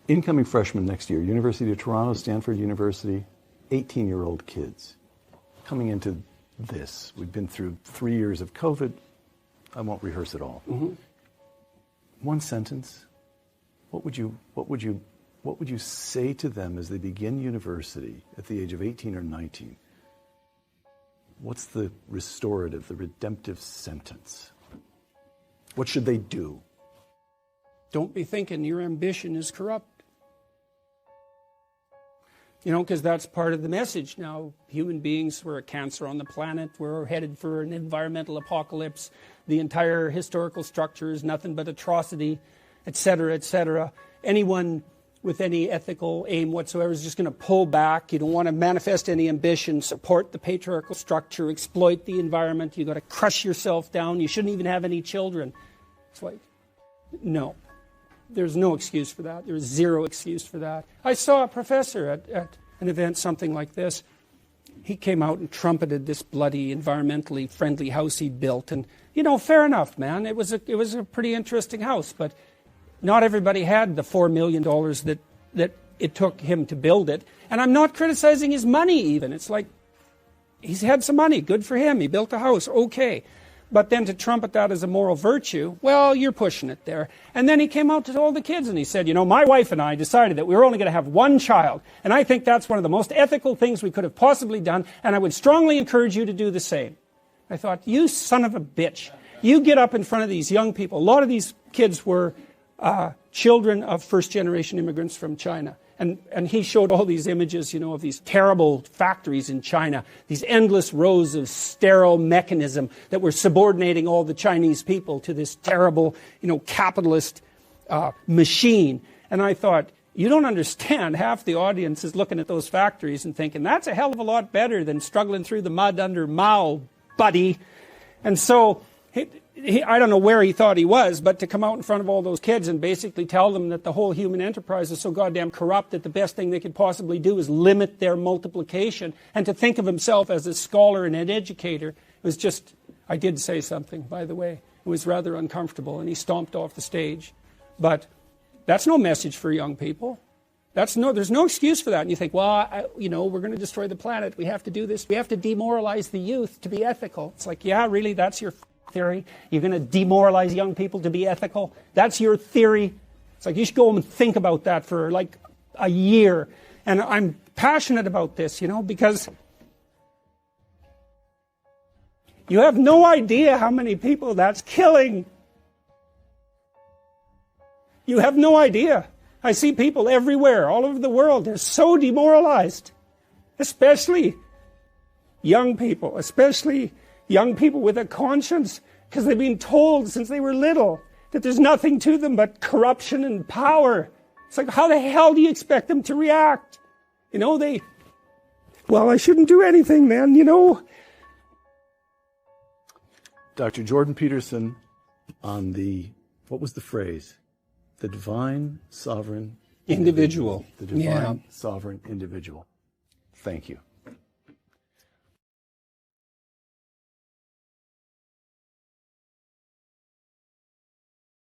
Incoming freshmen next year, University of Toronto, Stanford University, 18-year-old kids coming into this. We've been through 3 years of COVID. I won't rehearse it all. Mm-hmm. One sentence. What would you say to them as they begin university at the age of 18 or 19? What's the restorative, the redemptive sentence? What should they do? Don't be thinking your ambition is corrupt. You know, because that's part of the message now. Human beings, we're a cancer on the planet. We're headed for an environmental apocalypse. The entire historical structure is nothing but atrocity, etc., etc. Anyone with any ethical aim whatsoever is just going to pull back. You don't want to manifest any ambition, support the patriarchal structure, exploit the environment. You've got to crush yourself down. You shouldn't even have any children. It's like, no. There's no excuse for that. There's zero excuse for that. I saw a professor at an event, something like this. He came out and trumpeted this bloody, environmentally friendly house he'd built. And, you know, fair enough, man. It was a pretty interesting house. But not everybody had the $4 million that it took him to build it. And I'm not criticizing his money even. It's like, he's had some money. Good for him. He built a house. Okay. But then to trumpet that as a moral virtue, well, you're pushing it there. And then he came out to all the kids and he said, you know, my wife and I decided that we were only going to have one child. And I think that's one of the most ethical things we could have possibly done. And I would strongly encourage you to do the same. I thought, you son of a bitch. You get up in front of these young people. A lot of these kids were children of first-generation immigrants from China. And he showed all these images, you know, of these terrible factories in China, these endless rows of sterile mechanism that were subordinating all the Chinese people to this terrible, you know, capitalist machine. And I thought, you don't understand. Half the audience is looking at those factories and thinking, that's a hell of a lot better than struggling through the mud under Mao, buddy. And so I don't know where he thought he was, but to come out in front of all those kids and basically tell them that the whole human enterprise is so goddamn corrupt that the best thing they could possibly do is limit their multiplication, and to think of himself as a scholar and an educator was just, I did say something, by the way. It was rather uncomfortable, and he stomped off the stage. But that's no message for young people. There's no excuse for that. And you think, well, you know, we're going to destroy the planet. We have to do this. We have to demoralize the youth to be ethical. It's like, yeah, really, that's your theory? You're going to demoralize young people to be ethical? That's your theory? It's like, you should go home and think about that for like a year. And I'm passionate about this, you know, because you have no idea how many people that's killing. You have no idea. I see people everywhere, all over the world. They're so demoralized, especially young people, especially young people with a conscience, because they've been told since they were little that there's nothing to them but corruption and power. It's like, how the hell do you expect them to react? You know, well, I shouldn't do anything then, you know. Dr. Jordan Peterson on what was the phrase? The divine sovereign individual. The divine sovereign individual. Thank you.